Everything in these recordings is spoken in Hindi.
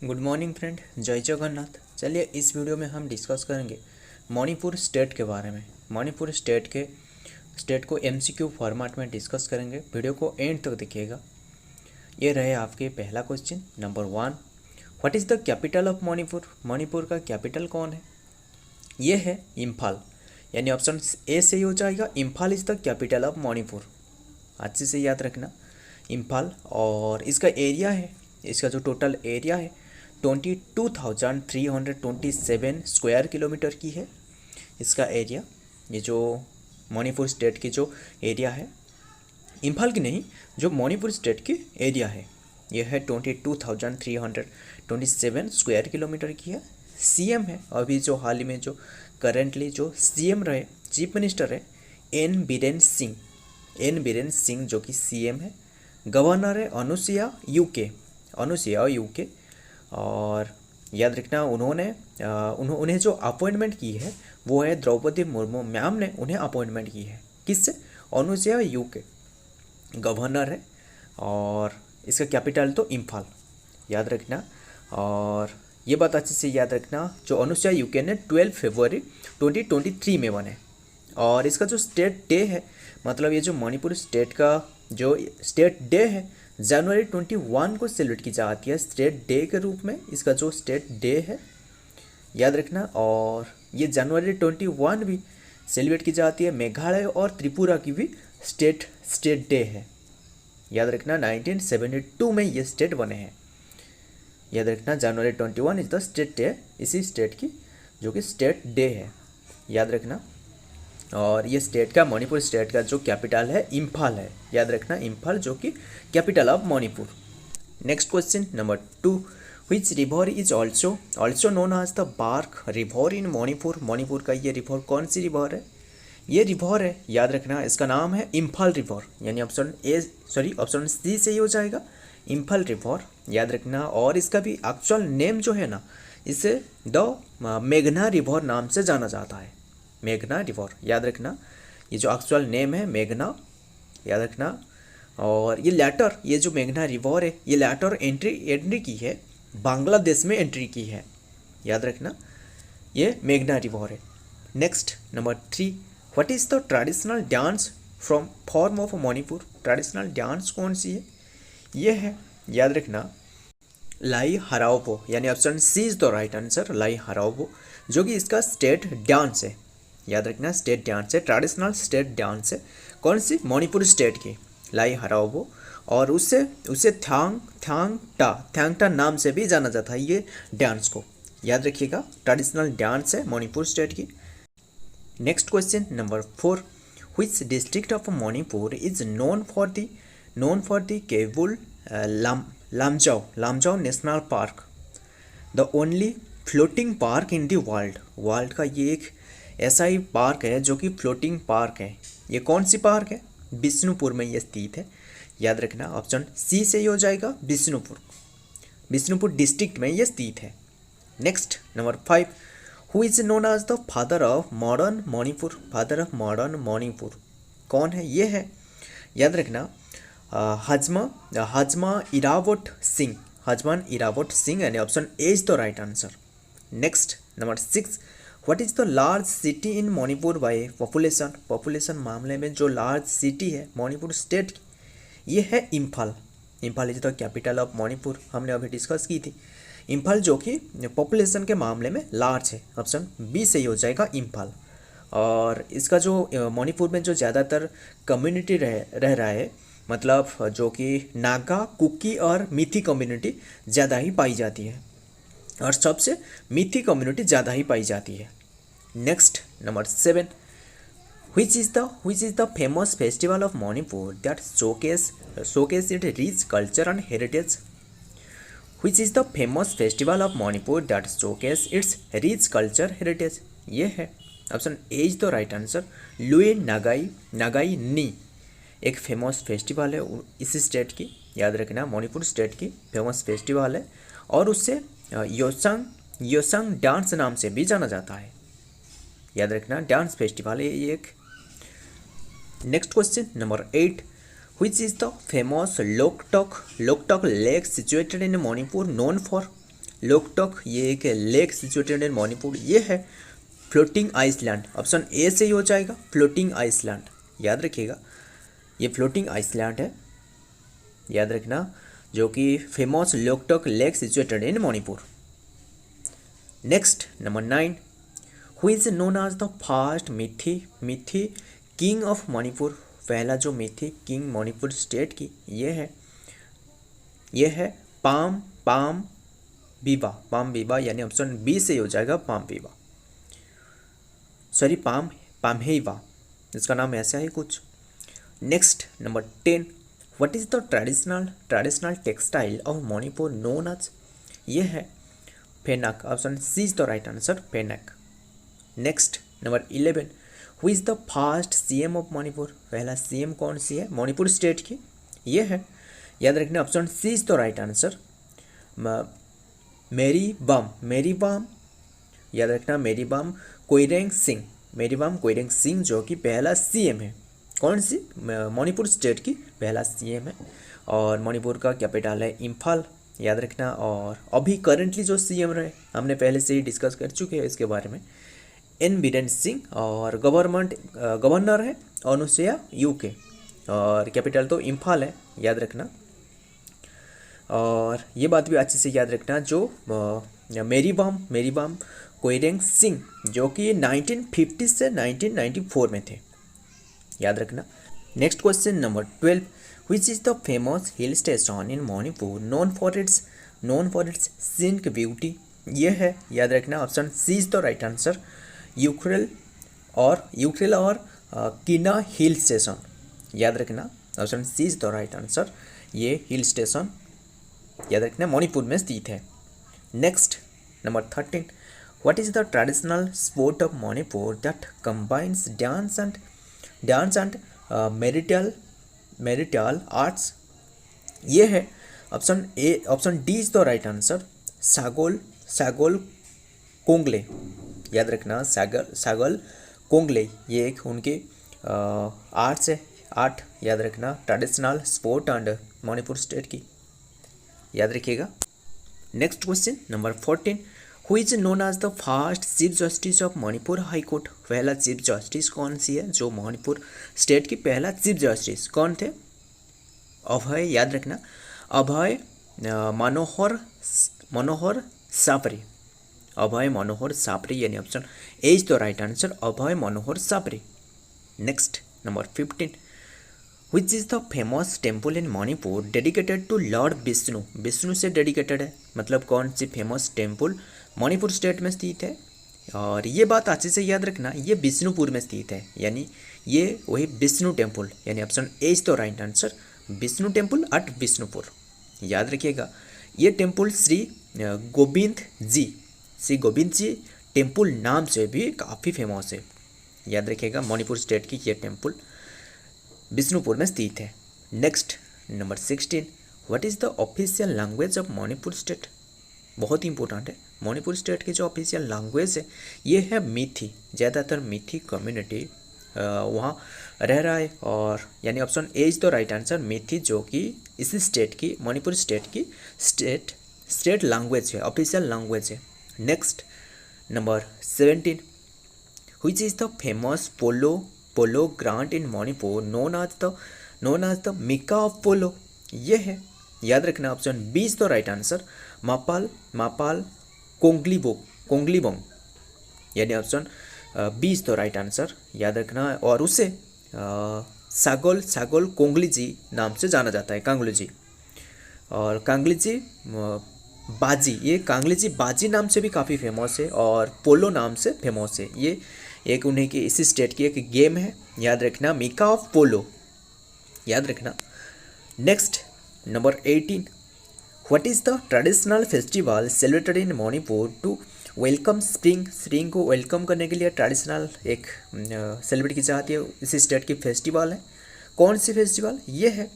गुड मॉर्निंग फ्रेंड, जय जगन्नाथ। चलिए इस वीडियो में हम डिस्कस करेंगे मणिपुर स्टेट के बारे में। मणिपुर स्टेट को एमसीक्यू फॉर्मेट में डिस्कस करेंगे। वीडियो को एंड तक देखिएगा। ये रहे आपके पहला question number 1। What is the capital of Manipur? Manipur का कैपिटल कौन है? ये है इम्फाल, यानी ऑप्शन ए सही हो जाएगा। Imphal is the capital of Manipur. अच्छे से याद रखना, इम्फाल। और इसका एरिया है, इसका जो टोटल एरिया है 22,327 स्क्वायर किलोमीटर की है इसका एरिया। ये जो मणिपुर स्टेट की जो एरिया है, इम्फाल की नहीं, जो मणिपुर स्टेट की एरिया है, ये है 22,327 स्क्वायर किलोमीटर की है। सीएम है अभी जो हाल ही में जो करेंटली जो सीएम रहे, चीफ मिनिस्टर है एन बीरेन सिंह जो कि सीएम है। गवर्नर है अनुसुईया यूके। और याद रखना उन्हें जो अपॉइंटमेंट की है वो है द्रौपदी मुर्मू मैम ने उन्हें अपॉइंटमेंट की है। किससे? अनुसुईया यूके गवर्नर है। और इसका कैपिटल तो इम्फाल, याद रखना। और ये बात अच्छे से याद रखना, जो अनुसुईया यूके ने 12 फरवरी 2023 में बने। और इसका जो स्टेट डे है, मतलब ये जो मणिपुर स्टेट का जो स्टेट डे है जनवरी 21 को सेलिब्रेट की जाती है स्टेट डे के रूप में। इसका जो स्टेट डे है याद रखना। और ये जनवरी 21 भी सेलिब्रेट की जाती है। मेघालय और त्रिपुरा की भी स्टेट डे है, याद रखना। 1972 में ये स्टेट बने हैं, याद रखना। जनवरी 21 इज द स्टेट डे, इसी स्टेट की जो कि स्टेट डे है, याद रखना। और ये स्टेट का, मणिपुर स्टेट का जो कैपिटल है इम्फाल है, याद रखना। इम्फाल जो कि capital of Manipur. Next question number 2। Which river is also known as the Barak river in Manipur? Manipur का ये रिवर कौन सी रिवर है? ये रिवर है, याद रखना, इसका नाम है इम्फाल रिवर, यानी ऑप्शन सी सही हो जाएगा, इम्फाल रिवर, याद रखना। और इसका भी एक्चुअल नेम जो है ना, इसे द मेघना रिवर नाम से जाना जाता है। मेघना रिवर, याद रखना। ये जो एक्चुअल नेम है मेघना, याद रखना। और ये जो मेघना रिवर है, ये लेटर एंट्री की है, बांग्लादेश में एंट्री की है, याद रखना। ये मेघना रिवर है। Next number 3। What is the traditional dance from form of Manipur? Traditional dance कौन सी है? ये है, याद रखना, लाई हराओबो, यानी option C is the right answer, Lai Haraoba, जो कि इसका स्टेट डांस है, याद रखना। स्टेट डांस है, ट्रेडिशनल स्टेट डांस है। कौन सी? मणिपुर स्टेट की, लाई हराओबो। और उसे थ्यांगटा नाम से भी जाना जाता है ये डांस को, याद रखिएगा। ट्रेडिशनल डांस है मणिपुर स्टेट की। Next question number 4। Which district of Manipur is known for the Keibul Lamjao national park, the only floating park in the world का ये एक ऐसा ही पार्क है जो कि फ्लोटिंग पार्क है। ये कौन सी पार्क है? बिष्णुपुर में ये स्थित है, याद रखना। ऑप्शन सी से ही हो जाएगा, बिष्णुपुर डिस्ट्रिक्ट में ये स्थित है। Next number 5। Who is known as the father of modern Manipur? कौन है? ये है, याद रखना, हजमा इरावत सिंह, यानी option A is the right answer. Next number 6। What is the large city in Manipur by population मामले में जो लार्ज सिटी है मणिपुर स्टेट की, ये है Imphal is the capital of Manipur. हमने अभी डिस्कस की थी इम्फाल, जो कि पॉपुलेशन के मामले में लार्ज है, ऑप्शन बी सही हो जाएगा, इम्फाल। और इसका जो मणिपुर में जो ज़्यादातर कम्युनिटी रह रहा है, मतलब जो कि नागा, कुकी और मिथि कम्युनिटी ज़्यादा ही पाई जाती है, और सबसे मिथि कम्युनिटी ज़्यादा ही पाई जाती है। Next number 7। which is the famous festival of Manipur that showcase its rich culture and heritage? Which is the famous festival of Manipur that showcase its rich culture heritage? ये है, option A is the right answer, Lui Ngai Ni एक फेमस फेस्टिवल है इस स्टेट की, याद रखना। मणिपुर स्टेट की फेमस फेस्टिवल है, और उससे योसंग डांस नाम से भी जाना जाता है, याद रखना। डांस फेस्टिवल है ये एक। Next question number 8। which is the famous Loktok lake situated in Manipur known for? Loktak ये एक लेक सिचुएटेड इन मणिपुर, ये है फ्लोटिंग आइसलैंड। ऑप्शन ए से ही हो जाएगा फ्लोटिंग आइसलैंड, याद रखिएगा ये फ्लोटिंग आइसलैंड है, याद रखना, जो कि famous Loktak lake situated in Manipur. Next number 9, who is known as the first Meitei king of Manipur. पहला जो मिथि किंग मणिपुर स्टेट की ये है पाम बीबा, यानी ऑप्शन बी से हो जाएगा पाम बीबा, सॉरी पामहेवा, इसका नाम ऐसा है कुछ। Next number 10, what is the traditional textile of Manipur known as. ये है Phanek, option C is the right answer Phanek. Next number 11, who is the first CM of Manipur. पहला सीएम कौन सी है मणिपुर स्टेट की, ये है, याद रखना, option C is the right answer मेरी बाम, याद रखना, मेरी बाम कोइरेंग सिंह जो कि पहला सीएम है, कौन सी मणिपुर स्टेट की पहला सीएम है, और मणिपुर का कैपिटल है इम्फाल, याद रखना। और अभी करंटली जो सीएम रहे हमने पहले से ही डिस्कस कर चुके हैं इसके बारे में, एन बीरेन सिंह, और गवर्नर है अनुसुईया यूके, और कैपिटल तो इम्फाल है, याद रखना। और ये बात भी अच्छे से याद रखना, जो मेरी बाम कोइरेंग सिंह जो कि 1950 से 1994 में थे, याद रखना। Next question number 12, which is the famous hill station in Manipur known for its scenic beauty. ये है, याद रखना, option C is the right answer Ukhrul और किना हिल स्टेशन, याद रखना, option C is the right answer. ये हिल स्टेशन, याद रखना, मणिपुर में स्थित है। Next number 13, what is the traditional sport of Manipur that combines dance and martial arts. ये है, option D is the right answer Sagol Kangjei, याद रखना, सागल कोंगले, ये एक उनके आर्ट्स है, आर्ट, याद रखना, traditional sport and Manipur state की, याद रखिएगा। Next question number 14, who is known as the first chief justice of Manipur high court. पहला चीफ जस्टिस कौन सी है जो मणिपुर स्टेट की पहला चीफ जस्टिस कौन थे, अभय, याद रखना, अभय मनोहर सापरे, यानी option A is the right answer Abhay Manohar Sapre. Next number 15, which is the famous temple in Manipur dedicated to lord Vishnu से डेडिकेटेड है, मतलब कौन सी फेमस टेम्पल मणिपुर स्टेट में स्थित है। और ये बात अच्छे से याद रखना, ये विष्णुपुर में स्थित है, यानी ये वही विष्णु टेम्पल, यानी option A is the right answer Vishnu temple at Vishnupur, याद रखिएगा। ये टेम्पल श्री गोविंद जी टेम्पल नाम से भी काफ़ी फेमस है, याद रखिएगा, मणिपुर स्टेट की ये टेम्पल विष्णुपुर में स्थित है। Next number 16, what is the official language of Manipur state. बहुत इंपॉर्टेंट है, मणिपुर स्टेट की जो ऑफिशियल लैंग्वेज है ये है मिथि, ज़्यादातर मिथि कम्युनिटी वहाँ रह रहा है, और यानी option A is the right answer Meitei, जो कि इसी स्टेट की मणिपुर स्टेट की स्टेट लैंग्वेज है, ऑफिशियल लैंग्वेज है। Next number 17, which is the famous polo ground in Manipur known as the Mecca of polo. ये है, याद रखना, option B is the right answer Mapal Kangjeibung, यानी option B is the right answer, याद रखना। और उसे सागोल कोंगली जी नाम से जाना जाता है, कांगली जी, और कांगली जी बाजी, ये कांगली जी बाजी नाम से भी काफ़ी फेमस है, और पोलो नाम से फेमस है। ये एक उन्हीं की इसी स्टेट की एक गेम है, याद रखना, मिका ऑफ पोलो, याद रखना। Next number 18, what is the traditional festival celebrated in Manipur to welcome spring को वेलकम करने के लिए ट्रेडिशनल एक सेलिब्रेट की जाती है, इसी स्टेट की फेस्टिवल है, कौन सी फेस्टिवल ये है,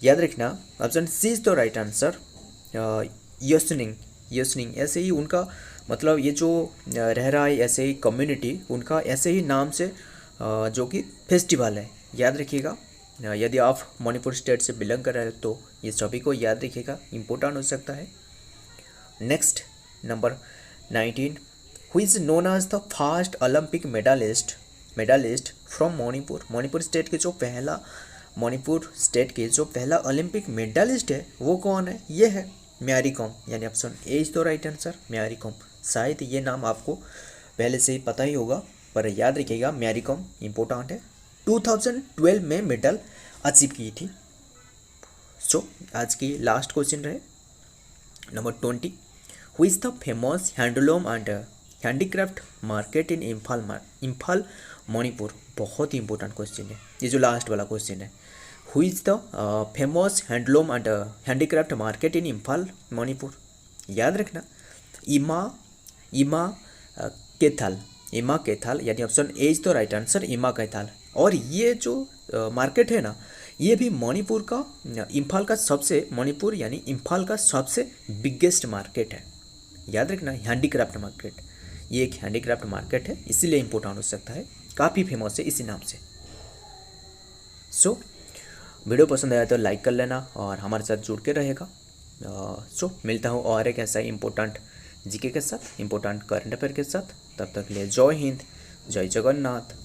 याद रखना, option C is the right answer Yaoshang. ऐसे ही उनका मतलब ये जो रह रहा है ऐसे ही कम्युनिटी, उनका ऐसे ही नाम से जो कि फेस्टिवल है, याद रखिएगा। यदि आप मणिपुर स्टेट से बिलोंग कर रहे हो तो ये सभी को याद रखिएगा, इम्पोर्टेंट हो सकता है। Next number 19, who is known as the first Olympic medallist from Manipur. Manipur state के जो पहला ओलंपिक मेडलिस्ट है वो कौन है? ये है मैरी कॉम, यानी option A is the right answer, Mary Kom. शायद ये नाम आपको पहले से ही पता ही होगा, पर याद रखिएगा मैरी कॉम इम्पोर्टेंट है। 2012 में मेडल अचीव की थी। सो आज की लास्ट क्वेश्चन रहे number 20, who is the famous handloom and handicraft market in Imphal Manipur. बहुत ही इंपॉर्टेंट क्वेश्चन है ये जो लास्ट वाला क्वेश्चन है। Who is the famous handloom and handicraft market in Imphal Manipur. याद रखना इमा कैथल, यानी option A is the right answer, इमा कैथल। और ये जो मार्केट है ना, ये भी मणिपुर का मणिपुर यानी इम्फाल का सबसे बिगेस्ट मार्केट है। याद रखना हैंडीक्राफ्ट मार्केट, ये एक हैंडीक्राफ्ट मार्केट है, इसीलिए इम्पोर्टेंट हो सकता है, काफ़ी फेमस है इसी नाम से। सो वीडियो पसंद आया तो लाइक कर लेना और हमारे साथ जुड़ के रहेगा। सो मिलता हूँ और एक ऐसा इम्पोर्टेंट जीके के साथ, इम्पोर्टेंट करंट अफेयर के साथ। तब तक के लिए जय हिंद, जय जगन्नाथ।